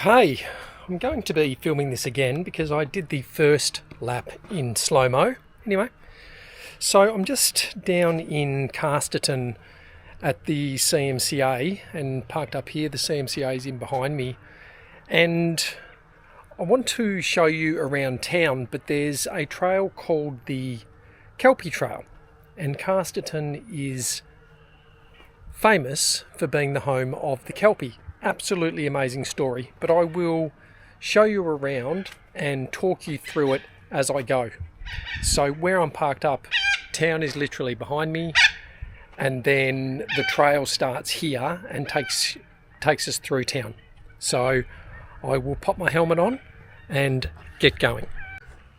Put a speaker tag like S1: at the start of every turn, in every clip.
S1: Okay, I'm going to be filming this again because I did the first lap in slow-mo. Anyway, so I'm just down in Casterton at the CMCA and parked up here. The CMCA is in behind me, and I want to show you around town, but there's a trail called the Kelpie Trail, and Casterton is famous for being the home of the Kelpie. Absolutely amazing story, but I will show you around and talk you through it as I go. So where I'm parked up, town is literally behind me, and then the trail starts here and takes us through town. So I will pop my helmet on and get going.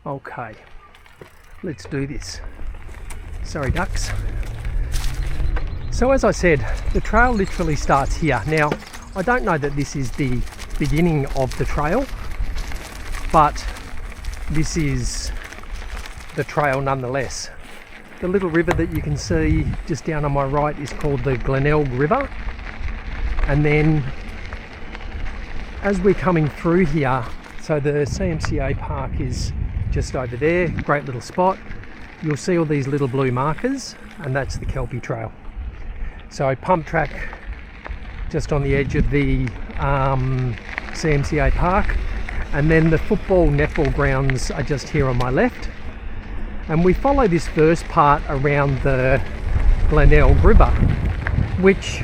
S1: Okay, let's do this. Sorry ducks. So as I said, the trail literally starts here. Now, I don't know that this is the beginning of the trail, but this is the trail nonetheless. The little river that you can see just down on my right is called the Glenelg River. And then as we're coming through here, so the CMCA park is just over there, great little spot. You'll see all these little blue markers, and that's the Kelpie Trail. So pump track just on the edge of the CMCA park, and then the football netball grounds are just here on my left, and we follow this first part around the Glenelg River, which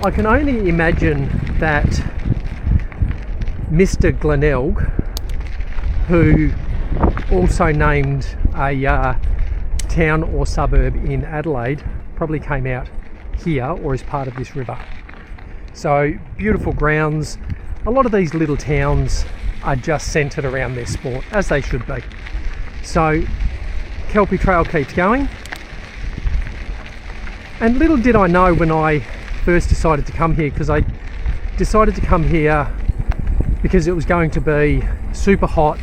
S1: I can only imagine that Mr. Glenelg, who also named a town or suburb in Adelaide, probably came out here or is part of this river. So beautiful grounds. A lot of these little towns are just centered around their sport, as they should be. So Kelpie Trail keeps going, and little did I know when I first decided to come here, because I decided to come here because it was going to be super hot.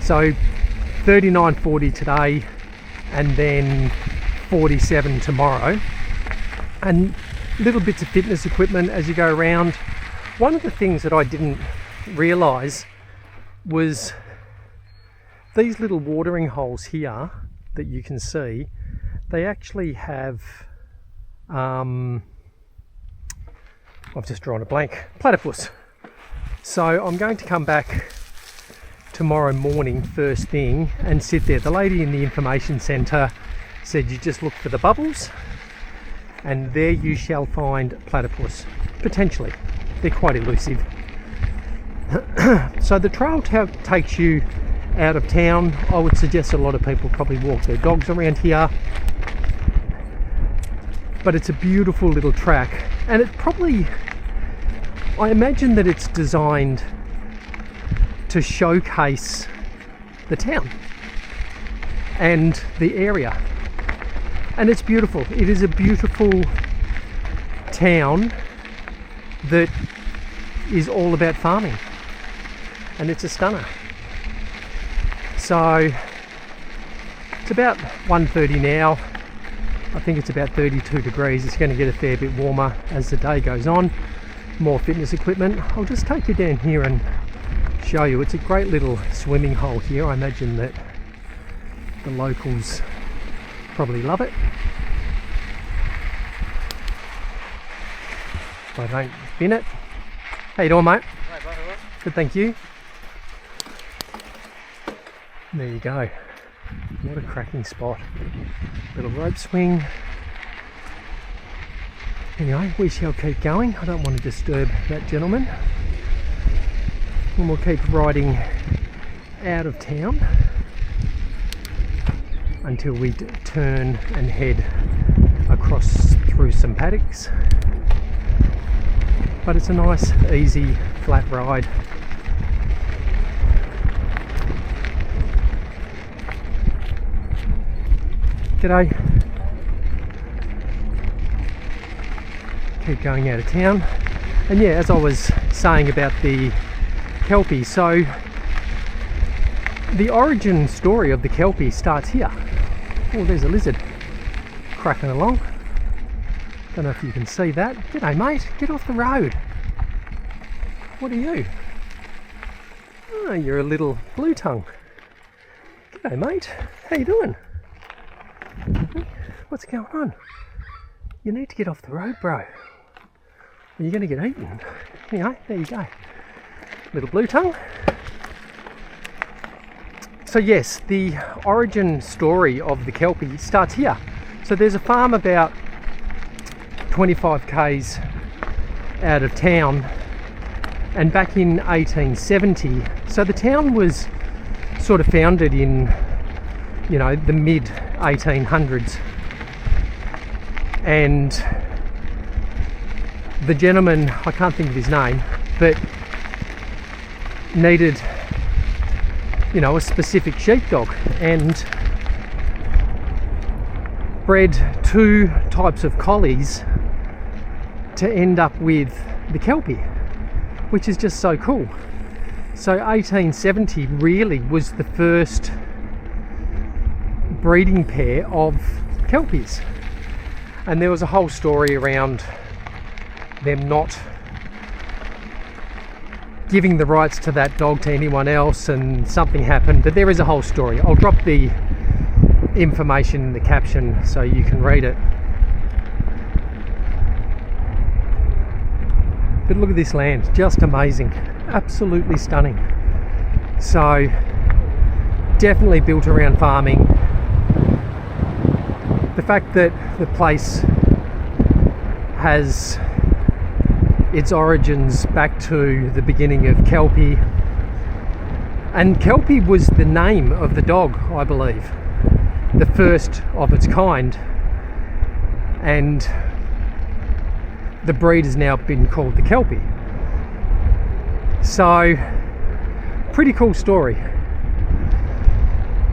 S1: So 39, 40 today, and then 47 tomorrow, and little bits of fitness equipment as you go around. One of the things that I didn't realise was these little watering holes here that you can see, they actually have I've just drawn a blank, platypus. So I'm going to come back tomorrow morning first thing and sit there. The lady in the information centre said you just look for the bubbles and there you shall find platypus, potentially. They're quite elusive. So the trail takes you out of town. I would suggest a lot of people probably walk their dogs around here, but it's a beautiful little track, and it probably, I imagine that it's designed to showcase the town and the area. And it's beautiful. It is a beautiful town that is all about farming, and it's a stunner. So it's about 1:30 now. I think it's about 32 degrees. It's going to get a fair bit warmer as the day goes on. More fitness equipment. I'll just take you down here and show you. It's a great little swimming hole here. I imagine that the locals probably love it. If I don't bin it. How you doing, mate?
S2: Hey, mate, all right?
S1: Good, thank you. There you go. What a cracking spot. Little rope swing. Anyway, we shall keep going. I don't want to disturb that gentleman. And we'll keep riding out of town until we turn and head across through some paddocks. But it's a nice, easy, flat ride. G'day. Keep going out of town. And yeah, as I was saying about the Kelpie, so the origin story of the Kelpie starts here. Oh, there's a lizard cracking along. Don't know if you can see that. G'day mate, get off the road. What are you? Oh, you're a little blue tongue. G'day, mate. How you doing? What's going on? You need to get off the road, bro. Or you're going to get eaten. Anyway, there you go. Little blue tongue. So yes, the origin story of the Kelpie starts here. So there's a farm about 25 k's out of town, and back in 1870, so the town was sort of founded in, you know, the mid 1800s, and the gentleman, I can't think of his name, but needed, you know, a specific sheepdog, and bred two types of collies to end up with the Kelpie, which is just so cool. So 1870 really was the first breeding pair of Kelpies, and there was a whole story around them not giving the rights to that dog to anyone else, and something happened, but there is a whole story. I'll drop the information in the caption so you can read it. But look at this land, just amazing, absolutely stunning. So definitely built around farming. The fact that the place has its origins back to the beginning of Kelpie, and Kelpie was the name of the dog, I believe, the first of its kind, and the breed has now been called the Kelpie. So pretty cool story.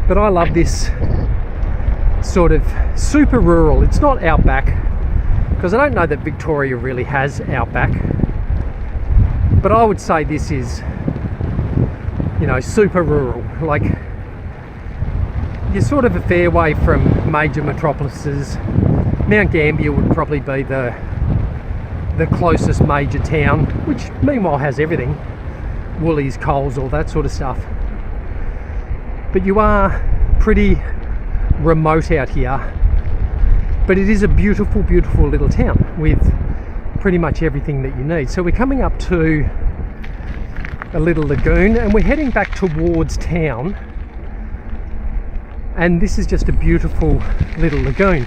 S1: But I love this sort of super rural, it's not outback, because I don't know that Victoria really has outback, but I would say this is, you know, super rural. Like, you're sort of a fair way from major metropolises. Mount Gambier would probably be the closest major town, which meanwhile has everything, Woolies, Coles, all that sort of stuff. But you are pretty remote out here, but it is a beautiful, beautiful little town with pretty much everything that you need. So we're coming up to a little lagoon, and we're heading back towards town, and this is just a beautiful little lagoon.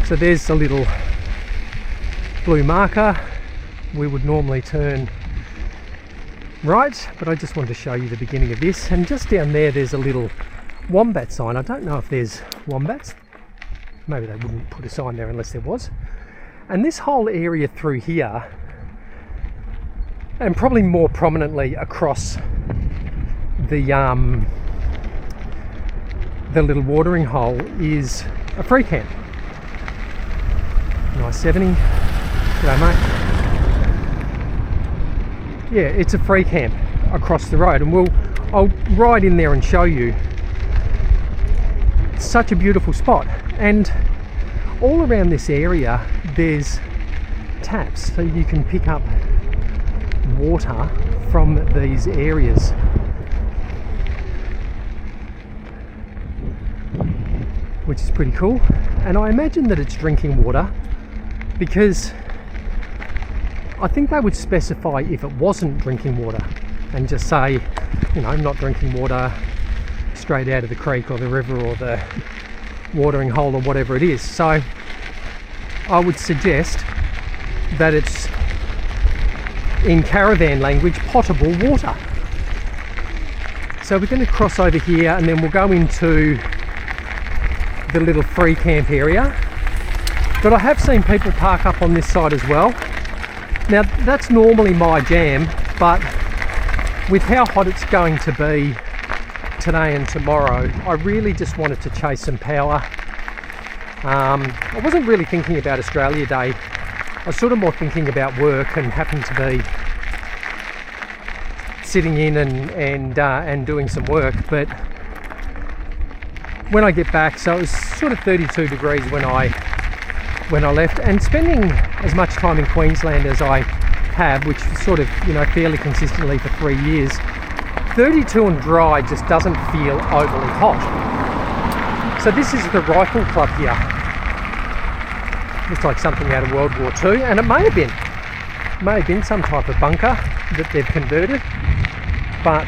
S1: So there's a little blue marker. We would normally turn right, but I just wanted to show you the beginning of this. And just down there, there's a little wombat sign. I don't know if there's wombats. Maybe they wouldn't put a sign there unless there was. And this whole area through here, and probably more prominently across the little watering hole, is a free camp. Nice 70. G'day, mate. Yeah, it's a free camp across the road, and I'll ride in there and show you. It's such a beautiful spot, and all around this area there's taps, so you can pick up water from these areas. Which is pretty cool, and I imagine that it's drinking water, because I think they would specify if it wasn't drinking water and just say, you know, not drinking water straight out of the creek or the river or the watering hole or whatever it is. So I would suggest that it's, in caravan language, potable water. So we're going to cross over here, and then we'll go into the little free camp area. But I have seen people park up on this side as well. Now that's normally my jam, but with how hot it's going to be today and tomorrow, I really just wanted to chase some power. I wasn't really thinking about Australia Day. I was sort of more thinking about work, and happened to be sitting in and doing some work. But when I get back, so it was sort of 32 degrees when I left, and spending as much time in Queensland as I have, which is sort of, you know, fairly consistently for 3 years, 32 and dry just doesn't feel overly hot. So this is the rifle club here. Looks like something out of World War II, and it may have been some type of bunker that they've converted, but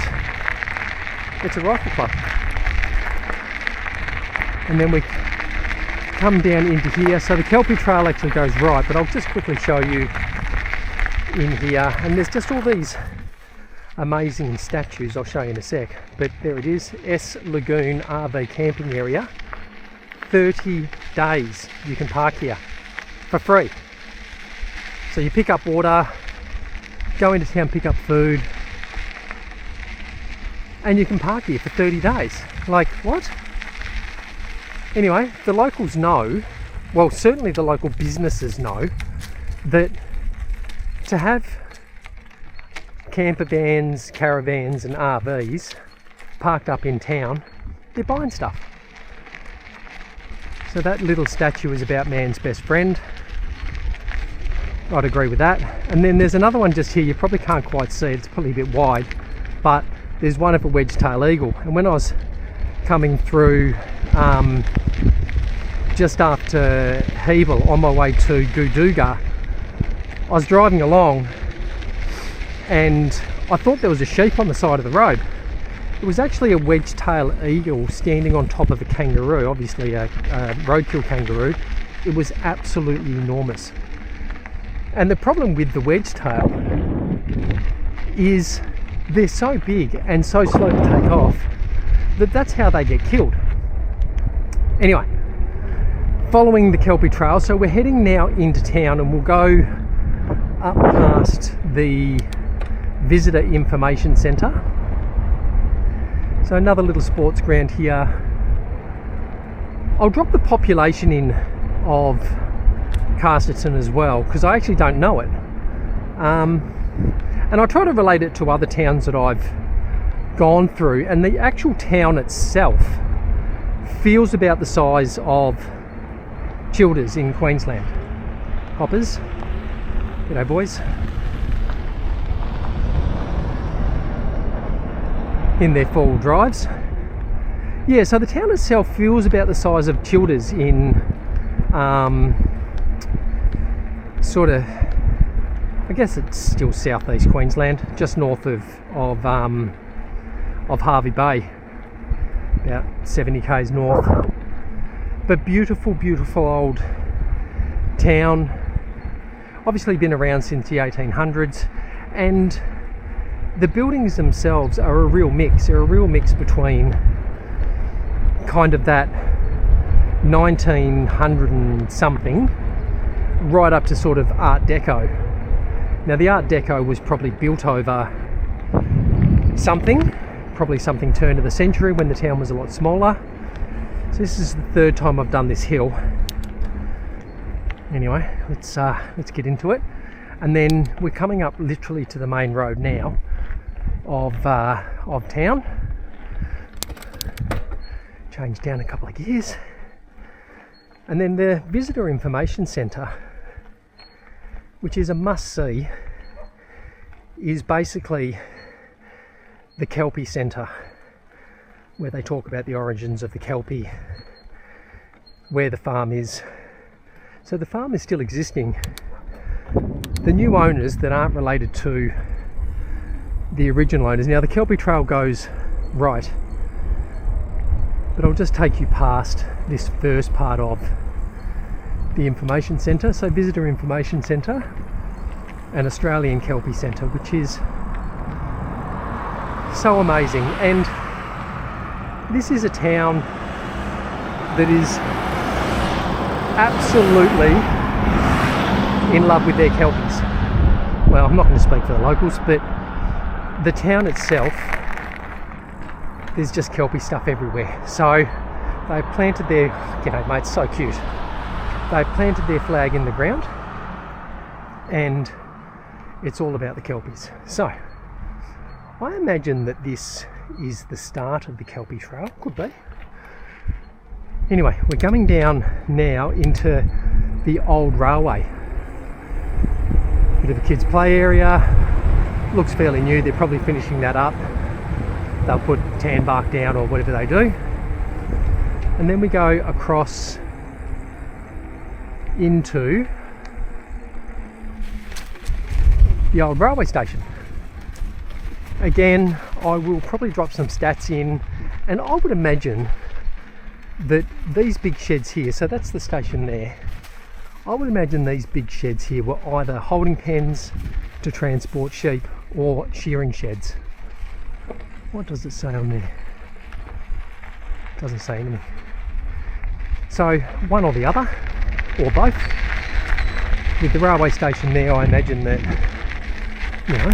S1: it's a rifle club. And then we come down into here. So the Kelpie Trail actually goes right, but I'll just quickly show you in here. And there's just all these amazing statues. I'll show you in a sec. But there it is, S Lagoon RV camping area. 30 days you can park here for free. So you pick up water, go into town, pick up food, and you can park here for 30 days. Like, what? Anyway, the locals know, well, certainly the local businesses know, that to have camper vans, caravans and RVs parked up in town, they're buying stuff. So that little statue is about man's best friend. I'd agree with that. And then there's another one just here, you probably can't quite see it, it's probably a bit wide, but there's one of a wedge-tailed eagle. And when I was coming through just after Hebel on my way to Gooduga, I was driving along and I thought there was a sheep on the side of the road. It was actually a wedge-tailed eagle standing on top of a kangaroo, obviously a roadkill kangaroo. It was absolutely enormous. And the problem with the wedge-tail is they're so big and so slow to take off that that's how they get killed. Anyway, following the Kelpie Trail, so we're heading now into town and we'll go up past the Visitor Information Centre. So another little sports ground here. I'll drop the population in of Casterton as well, because I actually don't know it. And I try to relate it to other towns that I've gone through, and the actual town itself feels about the size of Childers in Queensland. Hoppers, g'day boys. In their four-wheel drives. Yeah, so the town itself feels about the size of Childers in sort of, I guess it's still southeast Queensland, just north of Harvey Bay, about 70 k's north. But beautiful, beautiful old town. Obviously been around since the 1800s, and the buildings themselves are a real mix. They're a real mix between kind of that 1900 and something right up to sort of Art Deco. Now the Art Deco was probably built over probably something turn of the century when the town was a lot smaller. So this is the third time I've done this hill. Anyway, let's get into it. And then we're coming up literally to the main road now of town. Change down a couple of gears. And then the Visitor Information Centre, which is a must-see, is basically the Kelpie Centre, where they talk about the origins of the Kelpie, where the farm is. So the farm is still existing. The new owners that aren't related to the original owners. Now the Kelpie Trail goes right, but I'll just take you past this first part of the information centre. So Visitor Information Centre and Australian Kelpie Centre, which is so amazing. And this is a town that is absolutely in love with their Kelpies. Well, I'm not going to speak for the locals, but the town itself, there's just Kelpie stuff everywhere. So they planted their, g'day mate, so cute. They planted their flag in the ground and it's all about the Kelpies. So I imagine that this is the start of the Kelpie Trail. Could be. Anyway, we're coming down now into the old railway. Bit of a kids play area. Looks fairly new. They're probably finishing that up. They'll put tan bark down or whatever they do. And then we go across into the old railway station. Again, I will probably drop some stats in, and I would imagine that these big sheds here, so that's the station there, I would imagine these big sheds here were either holding pens to transport sheep or shearing sheds. What does it say on there? Doesn't say anything. So one or the other, or both. With the railway station there, I imagine that, you know,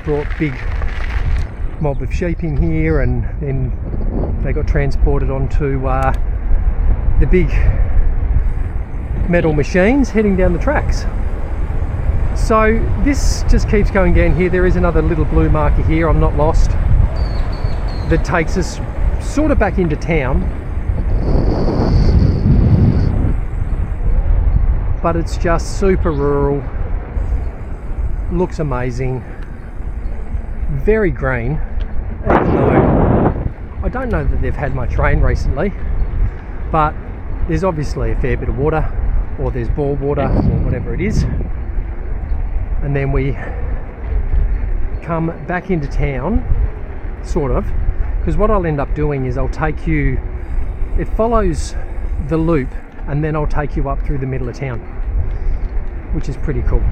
S1: brought big mob of sheep in here, and then they got transported onto the big metal machines heading down the tracks. So this just keeps going down here. There is another little blue marker here, I'm not lost, that takes us sort of back into town, but it's just super rural, looks amazing, very green, even though I don't know that they've had much rain recently, but there's obviously a fair bit of water, or there's bore water, or whatever it is. And then we come back into town, sort of, because what I'll end up doing is I'll take you, it follows the loop, and then I'll take you up through the middle of town, which is pretty cool.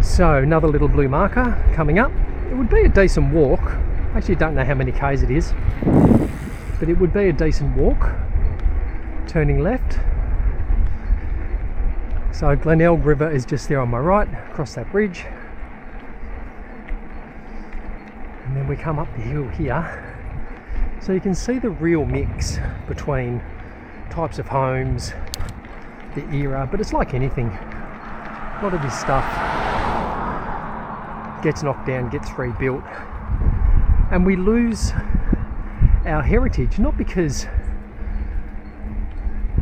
S1: So another little blue marker coming up. It would be a decent walk. I actually don't know how many k's it is, but it would be a decent walk. Turning left. So Glenelg River is just there on my right, across that bridge. And then we come up the hill here. So you can see the real mix between types of homes, the era, but it's like anything. A lot of this stuff gets knocked down, gets rebuilt, and we lose our heritage, not because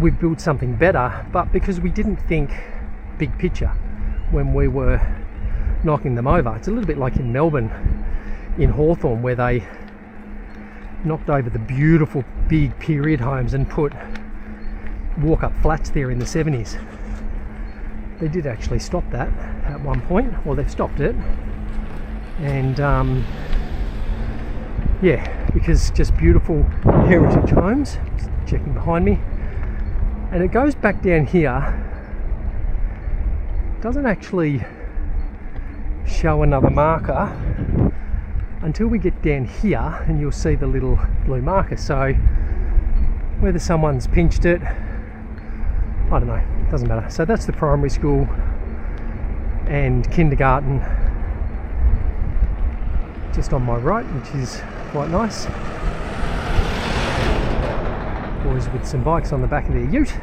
S1: we've built something better, but because we didn't think big picture when we were knocking them over. It's a little bit like in Melbourne, in Hawthorn, where they knocked over the beautiful big period homes and put walk-up flats there in the 70s. They did actually stop that at one point, or they've stopped it, and yeah, because just beautiful heritage homes. Just checking behind me, and it goes back down here. Doesn't actually show another marker until we get down here, and you'll see the little blue marker. So whether someone's pinched it, I don't know, doesn't matter. So that's the primary school and kindergarten just on my right, which is quite nice. Boys with some bikes on the back of their ute.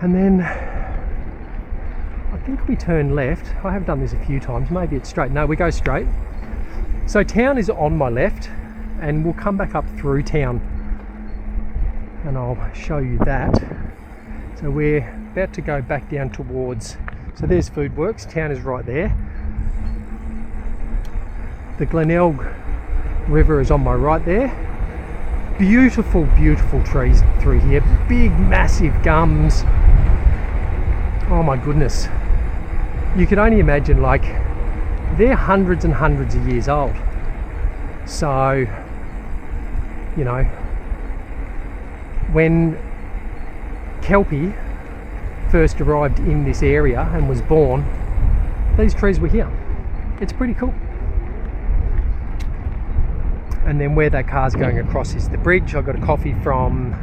S1: And then I think we turn left. I have done this a few times, maybe it's straight. No, we go straight. So town is on my left, and we'll come back up through town and I'll show you that. So we're about to go back down towards, so there's Food Works, town is right there. The Glenelg River is on my right there. Beautiful, beautiful trees through here, big massive gums. Oh my goodness. You could only imagine, like, they're hundreds and hundreds of years old. So, you know, when Kelpie first arrived in this area and was born, these trees were here. It's pretty cool. And then where that car's going across is the bridge. I got a coffee from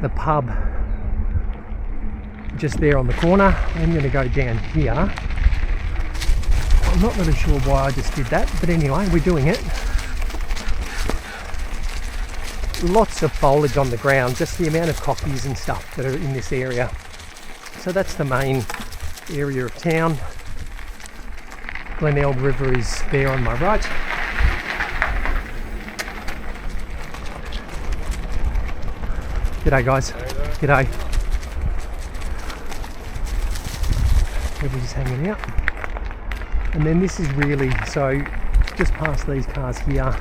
S1: the pub just there on the corner. I'm going to go down here. I'm not really sure why I just did that, but anyway, we're doing it. Lots of foliage on the ground, just the amount of coffees and stuff that are in this area. So that's the main area of town. Glenelg River is there on my right. G'day guys. G'day. Everybody's hanging out. And then this is really, so just past these cars here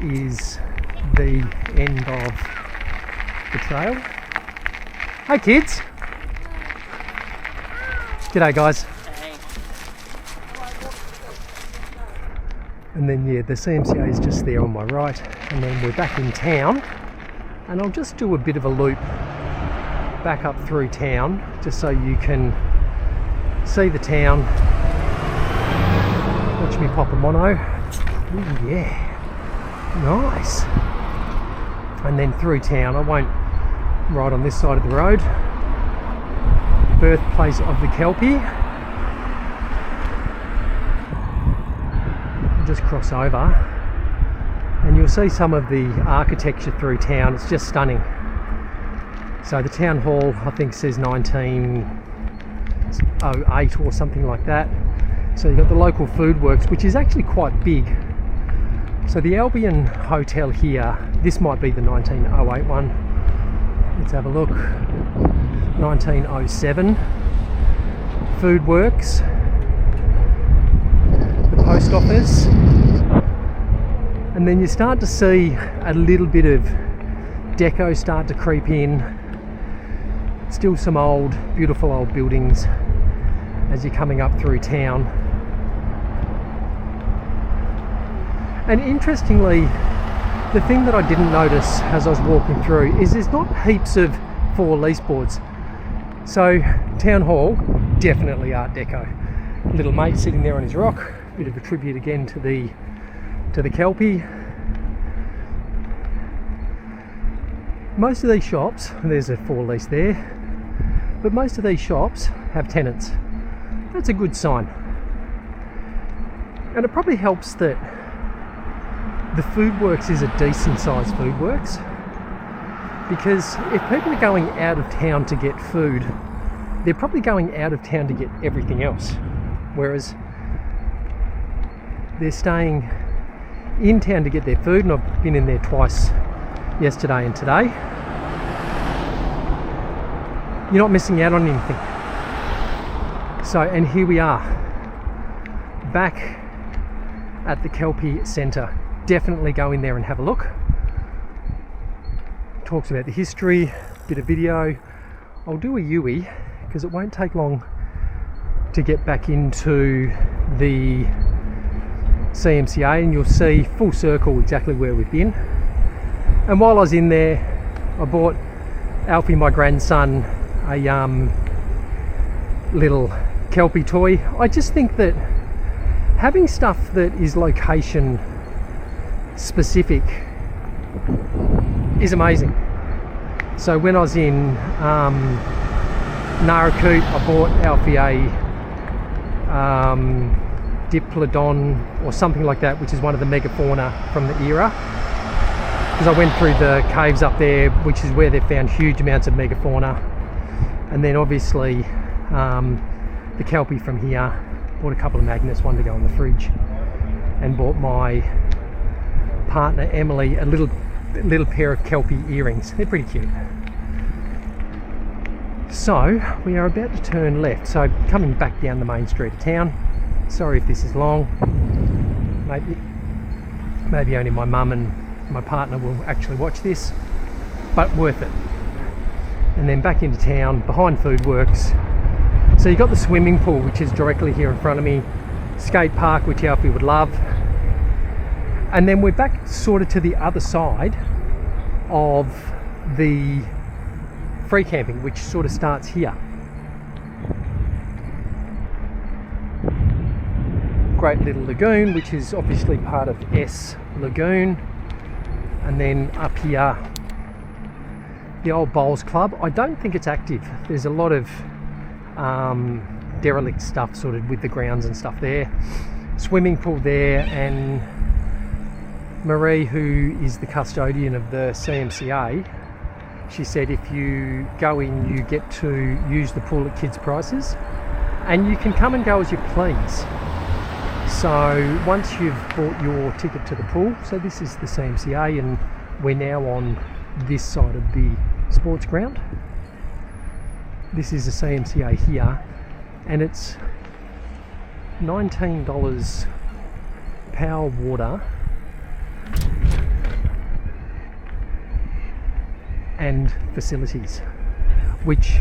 S1: is the end of the trail. Hey kids. G'day guys. And then yeah, the CMCA is just there on my right, and then we're back in town, and I'll just do a bit of a loop back up through town just so you can see the town. Watch me pop a mono. Ooh, yeah, nice. And then through town, I won't ride on this side of the road. Birthplace of the Kelpie. Just cross over and you'll see some of the architecture through town. It's just stunning. So the town hall, I think, says 1908 or something like that. So you've got the local food works, which is actually quite big. So the Albion Hotel here, this might be the 1908 one. Let's have a look. 1907. Food works. Post office, and then you start to see a little bit of deco start to creep in. Still some old, beautiful old buildings as you're coming up through town. And interestingly, the thing that I didn't notice as I was walking through is there's not heaps of for lease boards. So town hall, definitely art deco. Little mate sitting there on his rock. Bit of a tribute again to the Kelpie. Most of these shops, there's a for lease there, but most of these shops have tenants. That's a good sign. And it probably helps that the food works is a decent sized food works, because if people are going out of town to get food, they're probably going out of town to get everything else. Whereas they're staying in town to get their food, and I've been in there twice, yesterday and today. You're not missing out on anything. So, and here we are, back at the Kelpie Centre. Definitely go in there and have a look. Talks about the history, bit of video. I'll do a Yui, because it won't take long to get back into the CMCA, and you'll see full circle exactly where we've been. And while I was in there, I bought Alfie, my grandson, a little Kelpie toy. I just think that having stuff that is location specific is amazing. So when I was in Narakut, I bought Alfie a Diplodon or something like that, which is one of the megafauna from the era, because I went through the caves up there, which is where they found huge amounts of megafauna. And then obviously the Kelpie from here. Bought a couple of magnets, one to go in the fridge, and bought my partner Emily a little pair of Kelpie earrings. They're pretty cute. So we are about to turn left, so coming back down the main street of town. Sorry if this is long. Maybe only my mum and my partner will actually watch this, but worth it. And then back into town, behind Food Works. So you've got the swimming pool, which is directly here in front of me, skate park, which Alfie would love. And then we're back sort of to the other side of the free camping, which sort of starts here. Great little lagoon, which is obviously part of S Lagoon. And then up here, the old bowls club. I don't think it's active. There's a lot of derelict stuff sort of with the grounds and stuff there. Swimming pool there, and Marie, who is the custodian of the CMCA, she said if you go in, you get to use the pool at kids' prices, and you can come and go as you please. So once you've bought your ticket to the pool, so this is the CMCA, and we're now on this side of the sports ground. This is a CMCA here, and it's $19 power water and facilities, which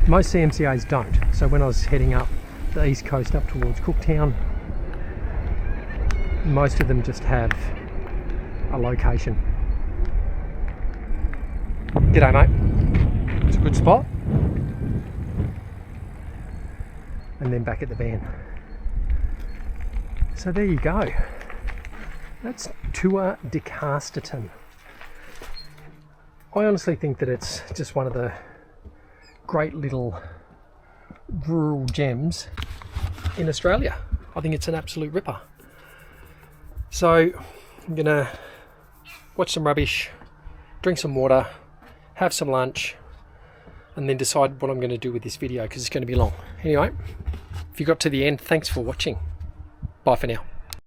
S1: most CMCAs don't. So when I was heading up the east coast up towards Cooktown, most of them just have a location. G'day mate, it's a good spot. And then back at the van. So there you go. That's Tour de Casterton. I honestly think that it's just one of the great little rural gems in Australia. I think it's an absolute ripper. So I'm gonna watch some rubbish, drink some water, have some lunch, and then decide what I'm going to do with this video because it's going to be long. Anyway, if you got to the end, thanks for watching. Bye for now.